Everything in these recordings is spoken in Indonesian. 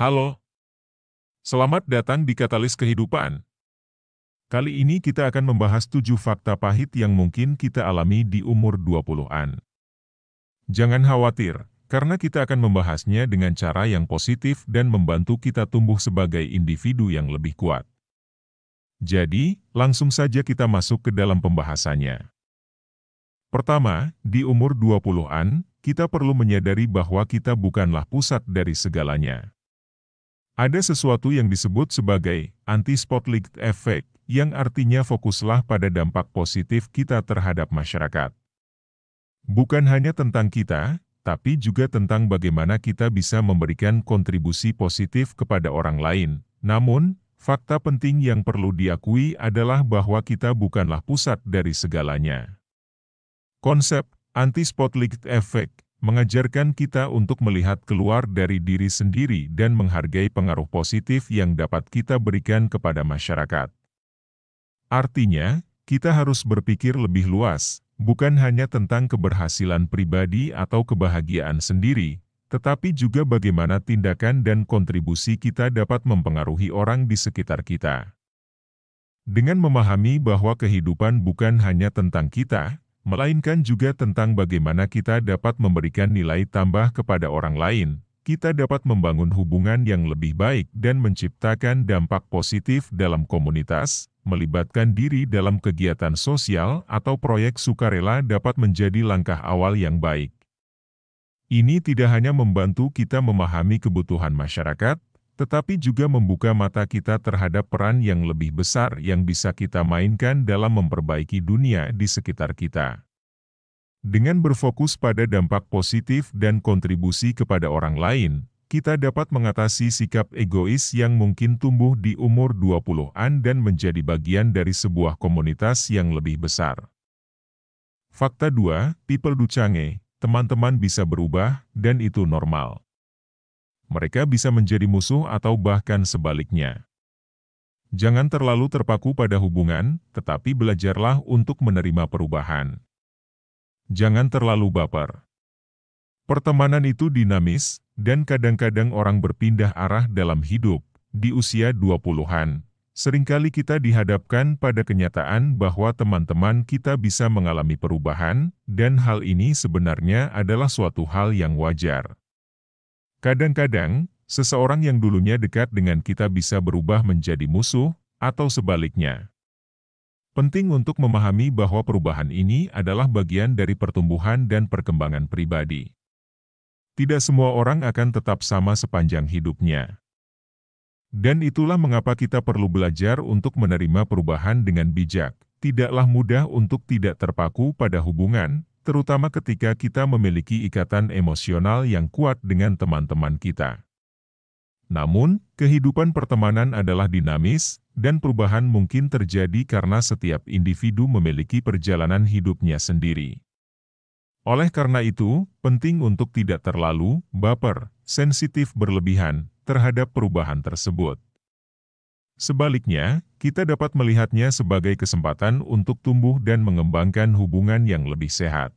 Halo, selamat datang di Katalis Kehidupan. Kali ini kita akan membahas 7 fakta pahit yang mungkin kita alami di umur 20-an. Jangan khawatir, karena kita akan membahasnya dengan cara yang positif dan membantu kita tumbuh sebagai individu yang lebih kuat. Jadi, langsung saja kita masuk ke dalam pembahasannya. Pertama, di umur 20-an, kita perlu menyadari bahwa kita bukanlah pusat dari segalanya. Ada sesuatu yang disebut sebagai anti-spotlight effect, yang artinya fokuslah pada dampak positif kita terhadap masyarakat. Bukan hanya tentang kita, tapi juga tentang bagaimana kita bisa memberikan kontribusi positif kepada orang lain. Namun, fakta penting yang perlu diakui adalah bahwa kita bukanlah pusat dari segalanya. Konsep anti-spotlight effect mengajarkan kita untuk melihat keluar dari diri sendiri dan menghargai pengaruh positif yang dapat kita berikan kepada masyarakat. Artinya, kita harus berpikir lebih luas, bukan hanya tentang keberhasilan pribadi atau kebahagiaan sendiri, tetapi juga bagaimana tindakan dan kontribusi kita dapat mempengaruhi orang di sekitar kita. Dengan memahami bahwa kehidupan bukan hanya tentang kita, melainkan juga tentang bagaimana kita dapat memberikan nilai tambah kepada orang lain, kita dapat membangun hubungan yang lebih baik dan menciptakan dampak positif dalam komunitas. Melibatkan diri dalam kegiatan sosial atau proyek sukarela dapat menjadi langkah awal yang baik. Ini tidak hanya membantu kita memahami kebutuhan masyarakat, tetapi juga membuka mata kita terhadap peran yang lebih besar yang bisa kita mainkan dalam memperbaiki dunia di sekitar kita. Dengan berfokus pada dampak positif dan kontribusi kepada orang lain, kita dapat mengatasi sikap egois yang mungkin tumbuh di umur 20-an dan menjadi bagian dari sebuah komunitas yang lebih besar. Fakta 2, people do change, teman-teman bisa berubah, dan itu normal. Mereka bisa menjadi musuh atau bahkan sebaliknya. Jangan terlalu terpaku pada hubungan, tetapi belajarlah untuk menerima perubahan. Jangan terlalu baper. Pertemanan itu dinamis, dan kadang-kadang orang berpindah arah dalam hidup. Di usia 20-an, seringkali kita dihadapkan pada kenyataan bahwa teman-teman kita bisa mengalami perubahan, dan hal ini sebenarnya adalah suatu hal yang wajar. Kadang-kadang, seseorang yang dulunya dekat dengan kita bisa berubah menjadi musuh, atau sebaliknya. Penting untuk memahami bahwa perubahan ini adalah bagian dari pertumbuhan dan perkembangan pribadi. Tidak semua orang akan tetap sama sepanjang hidupnya. Dan itulah mengapa kita perlu belajar untuk menerima perubahan dengan bijak. Tidaklah mudah untuk tidak terpaku pada hubungan, terutama ketika kita memiliki ikatan emosional yang kuat dengan teman-teman kita. Namun, kehidupan pertemanan adalah dinamis, dan perubahan mungkin terjadi karena setiap individu memiliki perjalanan hidupnya sendiri. Oleh karena itu, penting untuk tidak terlalu baper, sensitif berlebihan terhadap perubahan tersebut. Sebaliknya, kita dapat melihatnya sebagai kesempatan untuk tumbuh dan mengembangkan hubungan yang lebih sehat.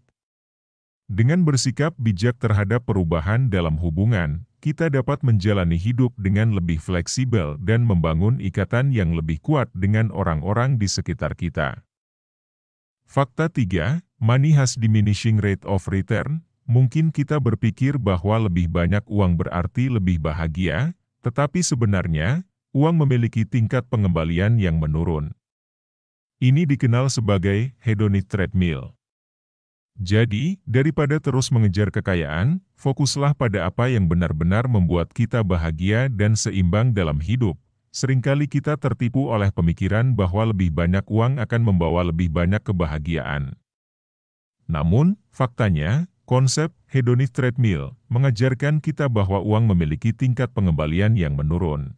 Dengan bersikap bijak terhadap perubahan dalam hubungan, kita dapat menjalani hidup dengan lebih fleksibel dan membangun ikatan yang lebih kuat dengan orang-orang di sekitar kita. Fakta 3, money has diminishing rate of return. Mungkin kita berpikir bahwa lebih banyak uang berarti lebih bahagia, tetapi sebenarnya, uang memiliki tingkat pengembalian yang menurun. Ini dikenal sebagai hedonic treadmill. Jadi, daripada terus mengejar kekayaan, fokuslah pada apa yang benar-benar membuat kita bahagia dan seimbang dalam hidup. Seringkali kita tertipu oleh pemikiran bahwa lebih banyak uang akan membawa lebih banyak kebahagiaan. Namun, faktanya, konsep hedonic treadmill mengajarkan kita bahwa uang memiliki tingkat pengembalian yang menurun.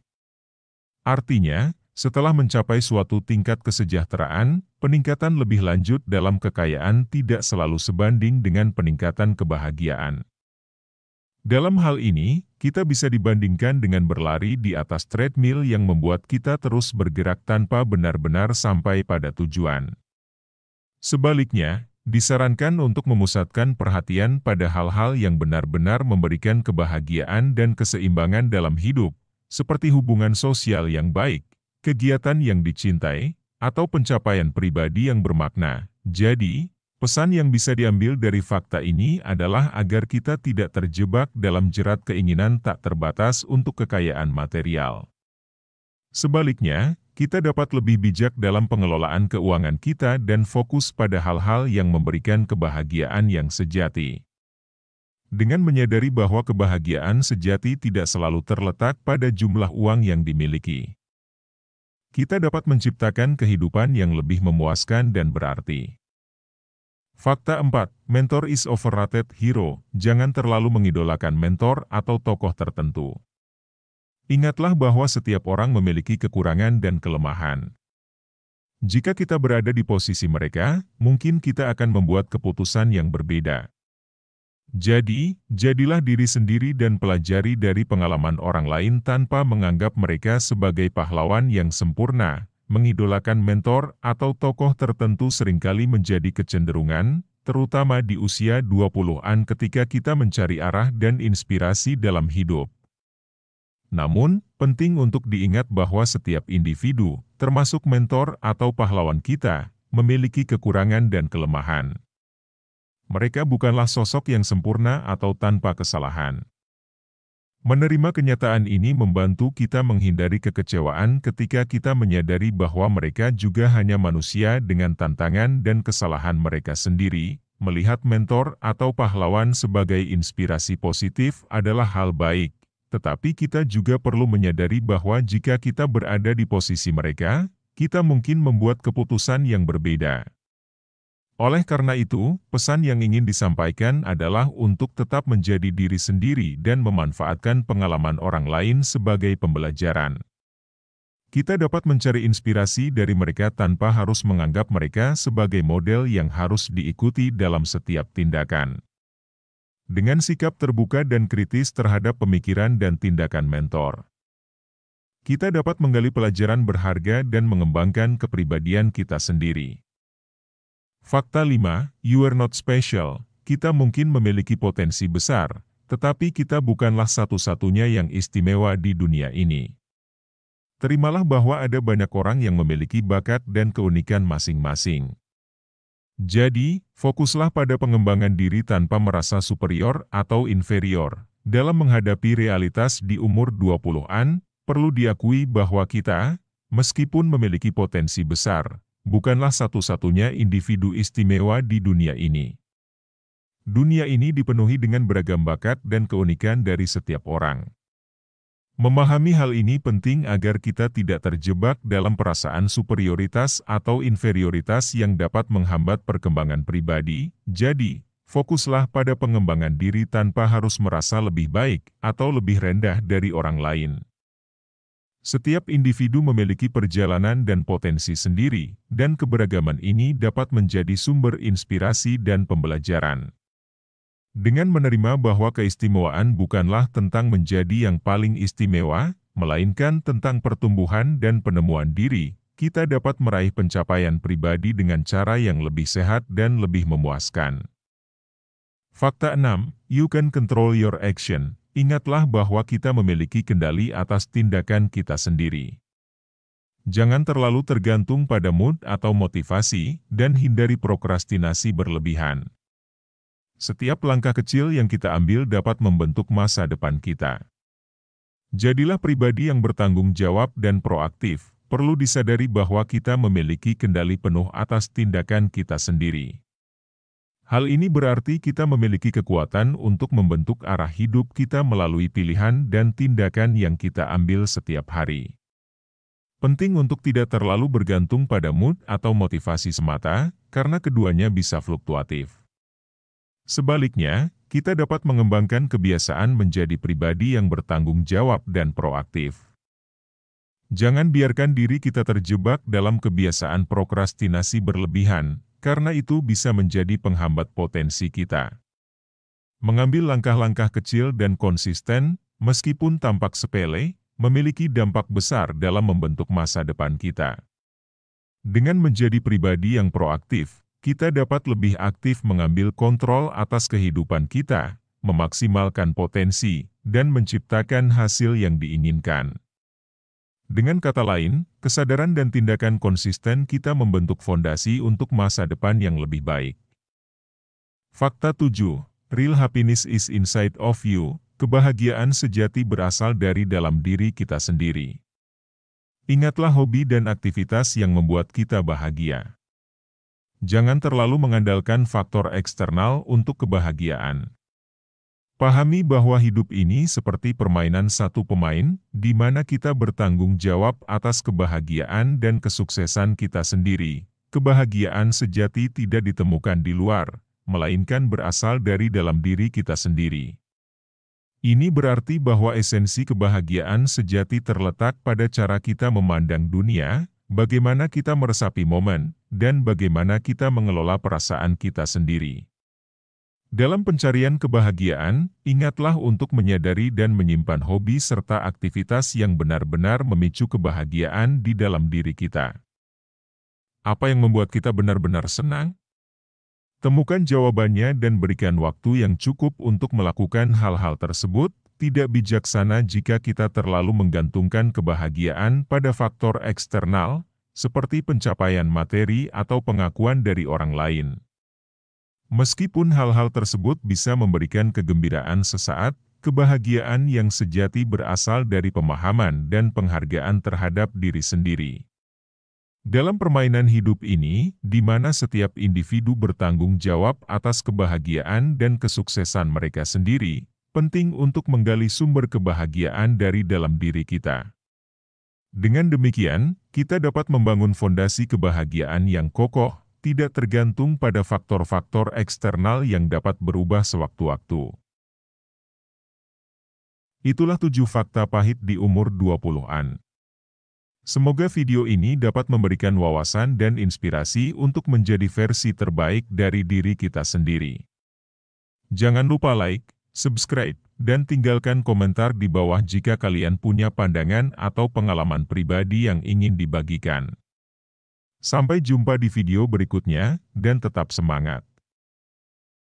Artinya, setelah mencapai suatu tingkat kesejahteraan, peningkatan lebih lanjut dalam kekayaan tidak selalu sebanding dengan peningkatan kebahagiaan. Dalam hal ini, kita bisa dibandingkan dengan berlari di atas treadmill yang membuat kita terus bergerak tanpa benar-benar sampai pada tujuan. Sebaliknya, Disarankan untuk memusatkan perhatian pada hal-hal yang benar-benar memberikan kebahagiaan dan keseimbangan dalam hidup, seperti hubungan sosial yang baik, kegiatan yang dicintai, atau pencapaian pribadi yang bermakna. Jadi, pesan yang bisa diambil dari fakta ini adalah agar kita tidak terjebak dalam jerat keinginan tak terbatas untuk kekayaan material. Sebaliknya, kita dapat lebih bijak dalam pengelolaan keuangan kita dan fokus pada hal-hal yang memberikan kebahagiaan yang sejati. Dengan menyadari bahwa kebahagiaan sejati tidak selalu terletak pada jumlah uang yang dimiliki, kita dapat menciptakan kehidupan yang lebih memuaskan dan berarti. Fakta 4. Mentor is overrated hero. Jangan terlalu mengidolakan mentor atau tokoh tertentu. Ingatlah bahwa setiap orang memiliki kekurangan dan kelemahan. Jika kita berada di posisi mereka, mungkin kita akan membuat keputusan yang berbeda. Jadi, jadilah diri sendiri dan pelajari dari pengalaman orang lain tanpa menganggap mereka sebagai pahlawan yang sempurna. Mengidolakan mentor atau tokoh tertentu seringkali menjadi kecenderungan, terutama di usia 20-an ketika kita mencari arah dan inspirasi dalam hidup. Namun, penting untuk diingat bahwa setiap individu, termasuk mentor atau pahlawan kita, memiliki kekurangan dan kelemahan. Mereka bukanlah sosok yang sempurna atau tanpa kesalahan. Menerima kenyataan ini membantu kita menghindari kekecewaan ketika kita menyadari bahwa mereka juga hanya manusia dengan tantangan dan kesalahan mereka sendiri. Melihat mentor atau pahlawan sebagai inspirasi positif adalah hal baik. Tetapi kita juga perlu menyadari bahwa jika kita berada di posisi mereka, kita mungkin membuat keputusan yang berbeda. Oleh karena itu, pesan yang ingin disampaikan adalah untuk tetap menjadi diri sendiri dan memanfaatkan pengalaman orang lain sebagai pembelajaran. Kita dapat mencari inspirasi dari mereka tanpa harus menganggap mereka sebagai model yang harus diikuti dalam setiap tindakan. Dengan sikap terbuka dan kritis terhadap pemikiran dan tindakan mentor, kita dapat menggali pelajaran berharga dan mengembangkan kepribadian kita sendiri. Fakta 5, you are not special. Kita mungkin memiliki potensi besar, tetapi kita bukanlah satu-satunya yang istimewa di dunia ini. Terimalah bahwa ada banyak orang yang memiliki bakat dan keunikan masing-masing. Jadi, fokuslah pada pengembangan diri tanpa merasa superior atau inferior. Dalam menghadapi realitas di umur 20-an, perlu diakui bahwa kita, meskipun memiliki potensi besar, bukanlah satu-satunya individu istimewa di dunia ini. Dunia ini dipenuhi dengan beragam bakat dan keunikan dari setiap orang. Memahami hal ini penting agar kita tidak terjebak dalam perasaan superioritas atau inferioritas yang dapat menghambat perkembangan pribadi. Jadi, fokuslah pada pengembangan diri tanpa harus merasa lebih baik atau lebih rendah dari orang lain. Setiap individu memiliki perjalanan dan potensi sendiri, dan keberagaman ini dapat menjadi sumber inspirasi dan pembelajaran. Dengan menerima bahwa keistimewaan bukanlah tentang menjadi yang paling istimewa, melainkan tentang pertumbuhan dan penemuan diri, kita dapat meraih pencapaian pribadi dengan cara yang lebih sehat dan lebih memuaskan. Fakta 6, you can control your action. Ingatlah bahwa kita memiliki kendali atas tindakan kita sendiri. Jangan terlalu tergantung pada mood atau motivasi, dan hindari prokrastinasi berlebihan. Setiap langkah kecil yang kita ambil dapat membentuk masa depan kita. Jadilah pribadi yang bertanggung jawab dan proaktif. Perlu disadari bahwa kita memiliki kendali penuh atas tindakan kita sendiri. Hal ini berarti kita memiliki kekuatan untuk membentuk arah hidup kita melalui pilihan dan tindakan yang kita ambil setiap hari. Penting untuk tidak terlalu bergantung pada mood atau motivasi semata, karena keduanya bisa fluktuatif. Sebaliknya, kita dapat mengembangkan kebiasaan menjadi pribadi yang bertanggung jawab dan proaktif. Jangan biarkan diri kita terjebak dalam kebiasaan prokrastinasi berlebihan, karena itu bisa menjadi penghambat potensi kita. Mengambil langkah-langkah kecil dan konsisten, meskipun tampak sepele, memiliki dampak besar dalam membentuk masa depan kita. Dengan menjadi pribadi yang proaktif, kita dapat lebih aktif mengambil kontrol atas kehidupan kita, memaksimalkan potensi, dan menciptakan hasil yang diinginkan. Dengan kata lain, kesadaran dan tindakan konsisten kita membentuk fondasi untuk masa depan yang lebih baik. Fakta 7. Real happiness is inside of you. Kebahagiaan sejati berasal dari dalam diri kita sendiri. Ingatlah hobi dan aktivitas yang membuat kita bahagia. Jangan terlalu mengandalkan faktor eksternal untuk kebahagiaan. Pahami bahwa hidup ini seperti permainan satu pemain, di mana kita bertanggung jawab atas kebahagiaan dan kesuksesan kita sendiri. Kebahagiaan sejati tidak ditemukan di luar, melainkan berasal dari dalam diri kita sendiri. Ini berarti bahwa esensi kebahagiaan sejati terletak pada cara kita memandang dunia, bagaimana kita meresapi momen, dan bagaimana kita mengelola perasaan kita sendiri. Dalam pencarian kebahagiaan, ingatlah untuk menyadari dan menyimpan hobi serta aktivitas yang benar-benar memicu kebahagiaan di dalam diri kita. Apa yang membuat kita benar-benar senang? Temukan jawabannya dan berikan waktu yang cukup untuk melakukan hal-hal tersebut. Tidak bijaksana jika kita terlalu menggantungkan kebahagiaan pada faktor eksternal, seperti pencapaian materi atau pengakuan dari orang lain. Meskipun hal-hal tersebut bisa memberikan kegembiraan sesaat, kebahagiaan yang sejati berasal dari pemahaman dan penghargaan terhadap diri sendiri. Dalam permainan hidup ini, di mana setiap individu bertanggung jawab atas kebahagiaan dan kesuksesan mereka sendiri, penting untuk menggali sumber kebahagiaan dari dalam diri kita. Dengan demikian, kita dapat membangun fondasi kebahagiaan yang kokoh, tidak tergantung pada faktor-faktor eksternal yang dapat berubah sewaktu-waktu. Itulah 7 fakta pahit di umur 20-an. Semoga video ini dapat memberikan wawasan dan inspirasi untuk menjadi versi terbaik dari diri kita sendiri. Jangan lupa like, subscribe, dan tinggalkan komentar di bawah jika kalian punya pandangan atau pengalaman pribadi yang ingin dibagikan. Sampai jumpa di video berikutnya, dan tetap semangat!